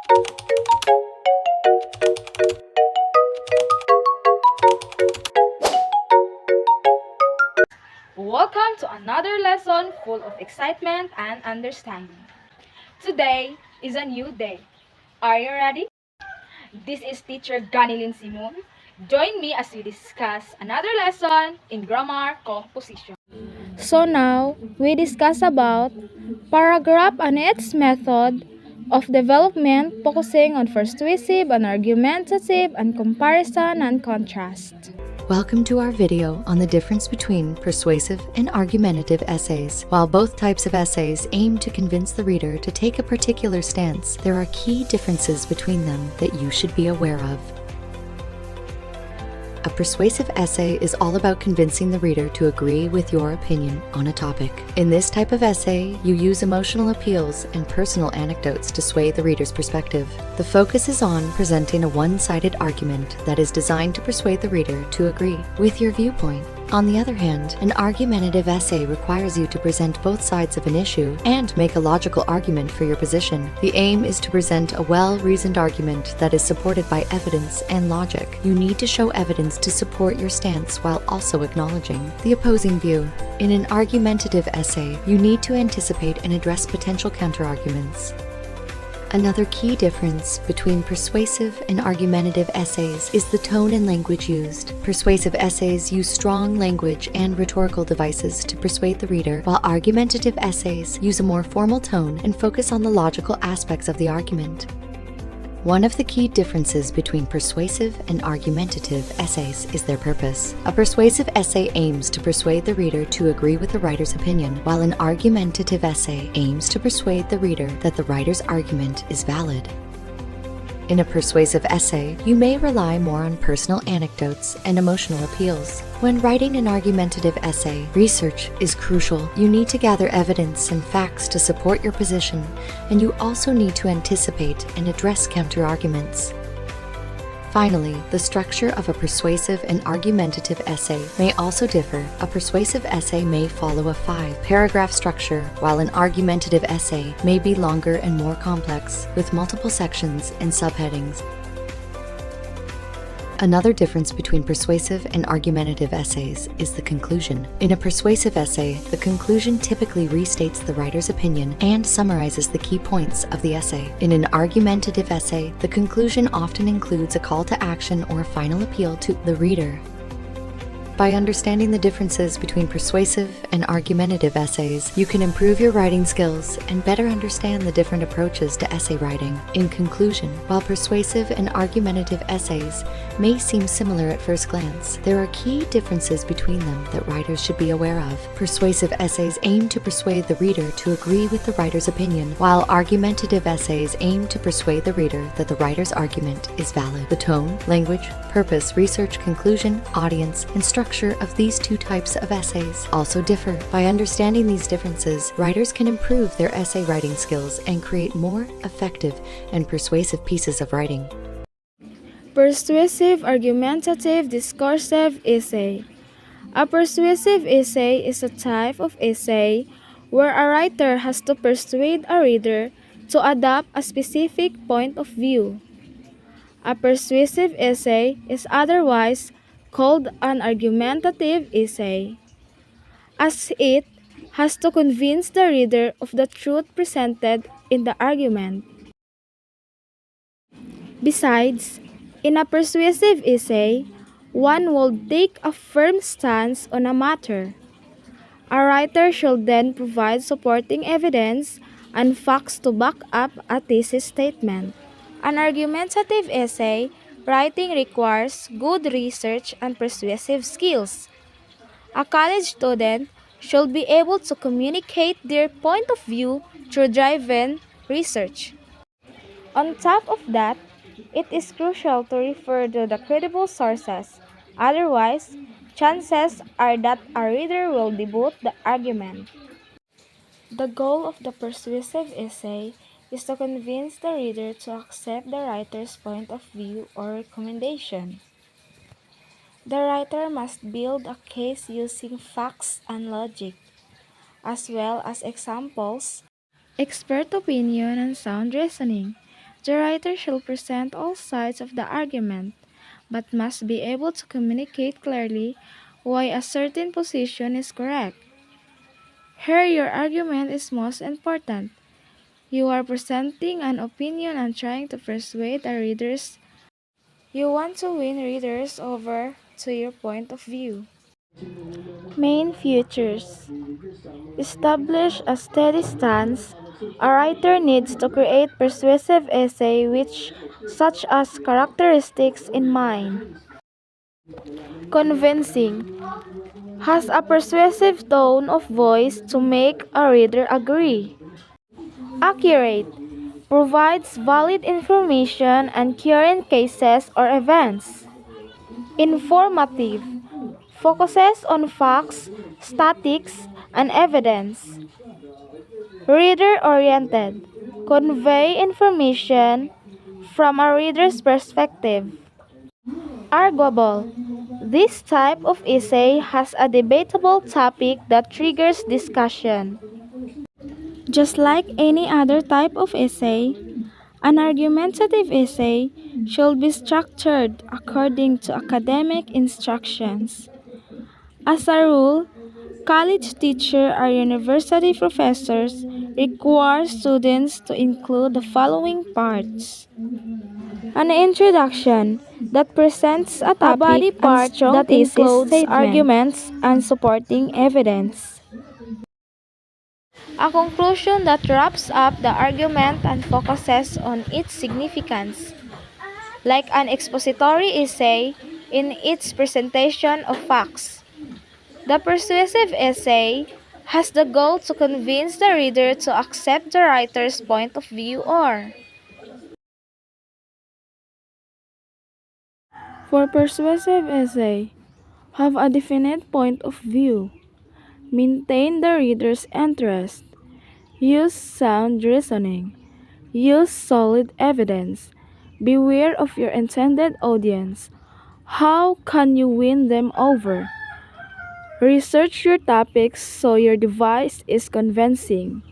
Welcome to another lesson full of excitement and understanding. Today is a new day. Are you ready? This is teacher Ganilin Simon. Join me as we discuss another lesson in grammar composition. So now, we discuss about paragraph and its method of development focusing on persuasive and argumentative and comparison and contrast. Welcome to our video on the difference between persuasive and argumentative essays. While both types of essays aim to convince the reader to take a particular stance, there are key differences between them that you should be aware of. A persuasive essay is all about convincing the reader to agree with your opinion on a topic. In this type of essay, you use emotional appeals and personal anecdotes to sway the reader's perspective. The focus is on presenting a one-sided argument that is designed to persuade the reader to agree with your viewpoint. On the other hand, an argumentative essay requires you to present both sides of an issue and make a logical argument for your position. The aim is to present a well-reasoned argument that is supported by evidence and logic. You need to show evidence to support your stance while also acknowledging the opposing view. In an argumentative essay, you need to anticipate and address potential counterarguments. Another key difference between persuasive and argumentative essays is the tone and language used. Persuasive essays use strong language and rhetorical devices to persuade the reader, while argumentative essays use a more formal tone and focus on the logical aspects of the argument. One of the key differences between persuasive and argumentative essays is their purpose. A persuasive essay aims to persuade the reader to agree with the writer's opinion, while an argumentative essay aims to persuade the reader that the writer's argument is valid. In a persuasive essay, you may rely more on personal anecdotes and emotional appeals. When writing an argumentative essay, research is crucial. You need to gather evidence and facts to support your position, and you also need to anticipate and address counterarguments. Finally, the structure of a persuasive and argumentative essay may also differ. A persuasive essay may follow a 5-paragraph structure, while an argumentative essay may be longer and more complex, with multiple sections and subheadings. Another difference between persuasive and argumentative essays is the conclusion. In a persuasive essay, the conclusion typically restates the writer's opinion and summarizes the key points of the essay. In an argumentative essay, the conclusion often includes a call to action or a final appeal to the reader. By understanding the differences between persuasive and argumentative essays, you can improve your writing skills and better understand the different approaches to essay writing. In conclusion, while persuasive and argumentative essays may seem similar at first glance, there are key differences between them that writers should be aware of. Persuasive essays aim to persuade the reader to agree with the writer's opinion, while argumentative essays aim to persuade the reader that the writer's argument is valid. The tone, language, purpose, research, conclusion, audience, and structure of these two types of essays also differ. By understanding these differences, writers can improve their essay writing skills and create more effective and persuasive pieces of writing. Persuasive argumentative discursive essay. A persuasive essay is a type of essay where a writer has to persuade a reader to adopt a specific point of view. A persuasive essay is otherwise called an argumentative essay, as it has to convince the reader of the truth presented in the argument. Besides, in a persuasive essay, one will take a firm stance on a matter. A writer should then provide supporting evidence and facts to back up a thesis statement. An argumentative essay writing requires good research and persuasive skills. A college student should be able to communicate their point of view through driven research. On top of that, it is crucial to refer to the credible sources. Otherwise, chances are that a reader will debut the argument. The goal of the persuasive essay is to convince the reader to accept the writer's point of view or recommendation. The writer must build a case using facts and logic, as well as examples, expert opinion, and sound reasoning. The writer shall present all sides of the argument, but must be able to communicate clearly why a certain position is correct. Here, your argument is most important. You are presenting an opinion and trying to persuade the readers. You want to win readers over to your point of view. Main features: establish a steady stance. A writer needs to create persuasive essay which such as characteristics in mind. Convincing: has a persuasive tone of voice to make a reader agree. Accurate: provides valid information and current cases or events. Informative: focuses on facts, statistics, and evidence. Reader-oriented: convey information from a reader's perspective. Arguable: this type of essay has a debatable topic that triggers discussion. Just like any other type of essay, an argumentative essay should be structured according to academic instructions. As a rule, college teachers or university professors require students to include the following parts: an introduction that presents a topic, body part that includes arguments and supporting evidence, a conclusion that wraps up the argument and focuses on its significance, like an expository essay in its presentation of facts. The persuasive essay has the goal to convince the reader to accept the writer's point of view or. For persuasive essay, have a definite point of view. Maintain the reader's interest. Use sound reasoning. Use solid evidence. Beware of your intended audience. How can you win them over? Research your topics so your device is convincing.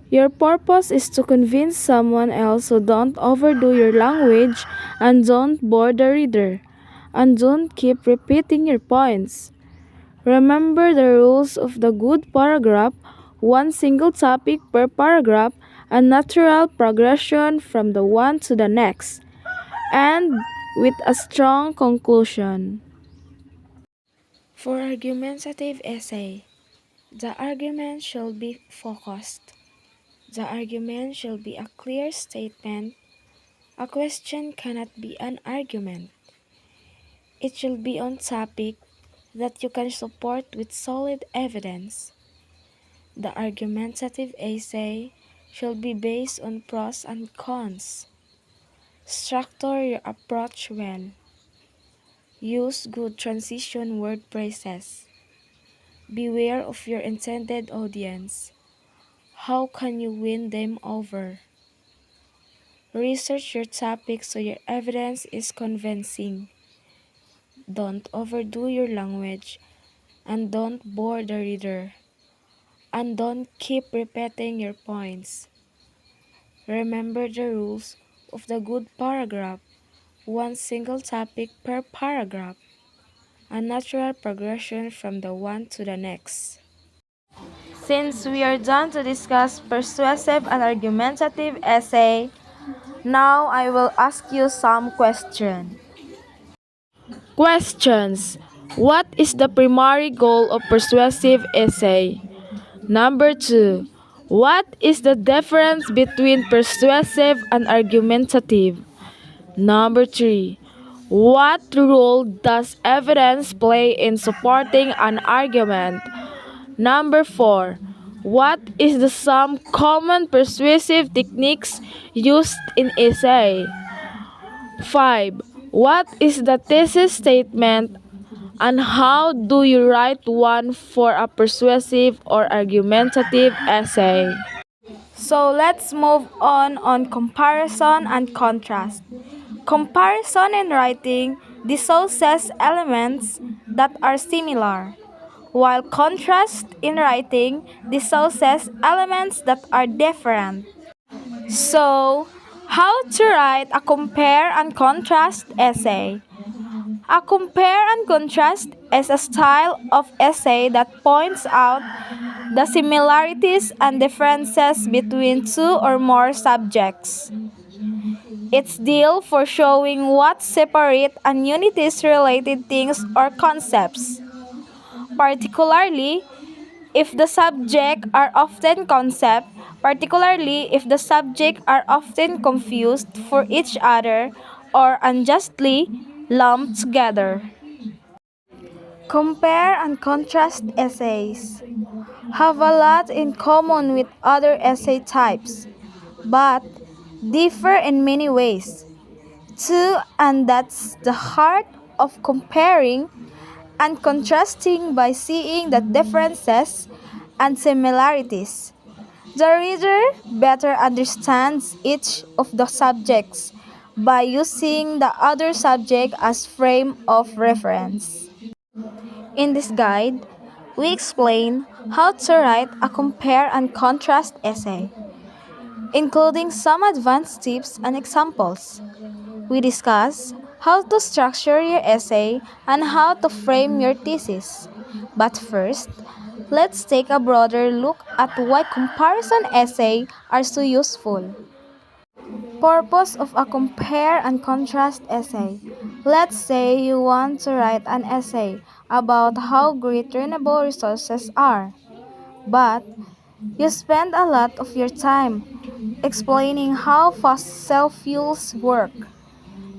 Your purpose is to convince someone else, so don't overdo your language and don't bore the reader. And don't keep repeating your points. Remember the rules of the good paragraph: one single topic per paragraph, a natural progression from the one to the next, and with a strong conclusion. For argumentative essay, the argument shall be focused. The argument shall be a clear statement. A question cannot be an argument. It shall be on topic that you can support with solid evidence. The argumentative essay shall be based on pros and cons. Structure your approach well. Use good transition word phrases. Beware of your intended audience. How can you win them over? Research your topic so your evidence is convincing. Don't overdo your language and don't bore the reader. And don't keep repeating your points. Remember the rules of the good paragraph: one single topic per paragraph, a natural progression from the one to the next. Since we are done to discuss persuasive and argumentative essay, now I will ask you some questions. Questions: what is the primary goal of persuasive essay? Number 2. What is the difference between persuasive and argumentative? Number 3. What role does evidence play in supporting an argument? Number 4. What is the some common persuasive techniques used in essay? 5. What is the thesis statement and how do you write one for a persuasive or argumentative essay? So let's move on comparison and contrast. Comparison in writing dissociates elements that are similar, while contrast in writing dissociates elements that are different. So, How to write a compare and contrast essay. A compare and contrast is a style of essay that points out the similarities and differences between two or more subjects. It's deal for showing what separate and unities related things or concepts, particularly if the subject are often concept, particularly if the subject are often confused for each other or unjustly lumped together. Compare and contrast essays have a lot in common with other essay types, but differ in many ways too, and that's the heart of comparing and contrasting by seeing the differences and similarities. The reader better understands each of the subjects by using the other subject as frame of reference. In this guide, we explain how to write a compare and contrast essay, including some advanced tips and examples. We discuss how to structure your essay and how to frame your thesis. But first, let's take a broader look at why comparison essays are so useful. Purpose of a compare and contrast essay. Let's say you want to write an essay about how great renewable resources are, but you spend a lot of your time explaining how fossil fuels work.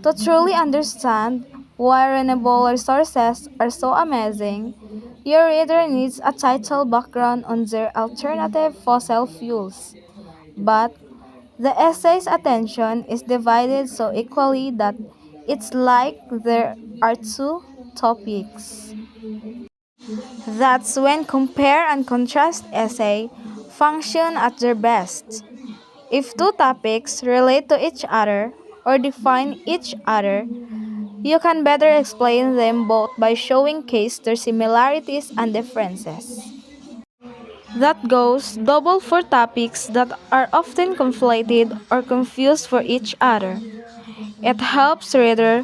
To truly understand why renewable resources are so amazing, your reader needs a title background on their alternative fossil fuels. But the essay's attention is divided so equally that it's like there are two topics. That's when compare and contrast essay function at their best. If two topics relate to each other or define each other, you can better explain them both by showing case their similarities and differences. That goes double for topics that are often conflated or confused for each other. It helps reader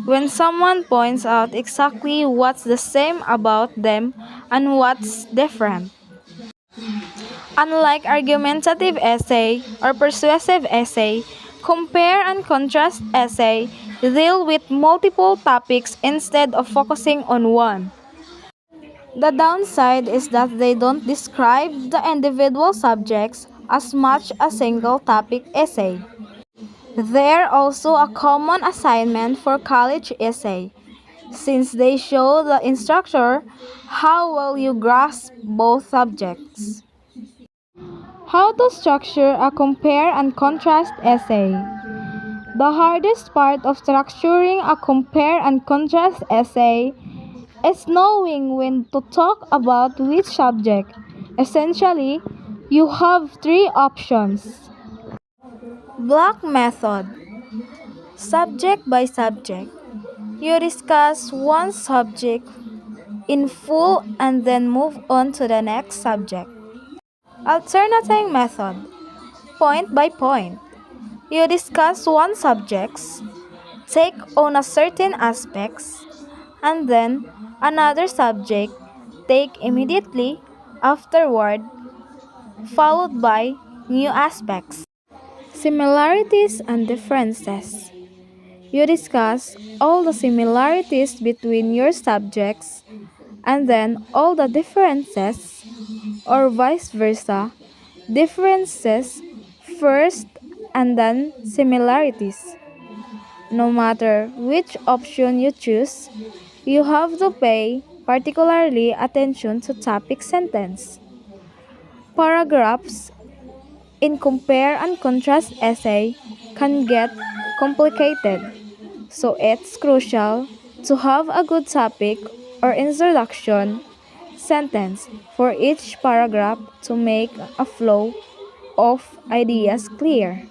when someone points out exactly what's the same about them and what's different. Unlike argumentative essay or persuasive essay, compare and contrast essay deal with multiple topics instead of focusing on one. The downside is that they don't describe the individual subjects as much as single topic essay. They're also a common assignment for college essay, since they show the instructor how well you grasp both subjects. How to structure a compare and contrast essay. The hardest part of structuring a compare and contrast essay is knowing when to talk about which subject. Essentially, you have three options. Block method. Subject by subject. You discuss one subject in full and then move on to the next subject. Alternating method. Point by point. You discuss one subject, take on a certain aspects, and then another subject take immediately afterward, followed by new aspects. Similarities and differences. You discuss all the similarities between your subjects and then all the differences, or vice versa, differences first and then similarities. No matter which option you choose, you have to pay particularly attention to topic sentence. Paragraphs in compare and contrast essay can get complicated, so it's crucial to have a good topic or introduction sentence for each paragraph to make a flow of ideas clear.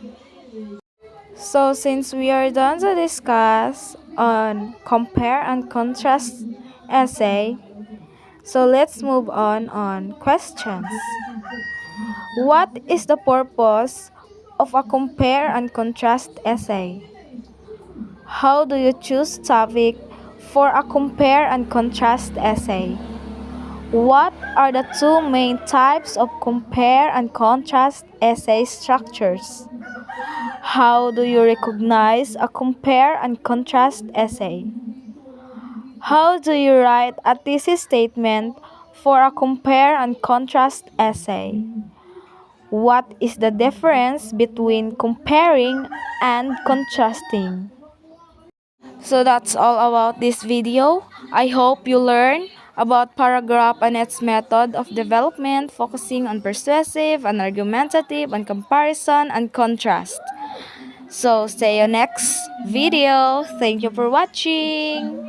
So since we are done to discuss on compare and contrast essay, so let's move on questions. What is the purpose of a compare and contrast essay. How do you choose topic for a compare and contrast essay? What are the two main types of compare and contrast essay structures? How do you recognize a compare and contrast essay? How do you write a thesis statement for a compare and contrast essay? What is the difference between comparing and contrasting? So that's all about this video. I hope you learn about paragraph and its method of development, focusing on persuasive and argumentative and comparison and contrast. So see you next video. Thank you for watching.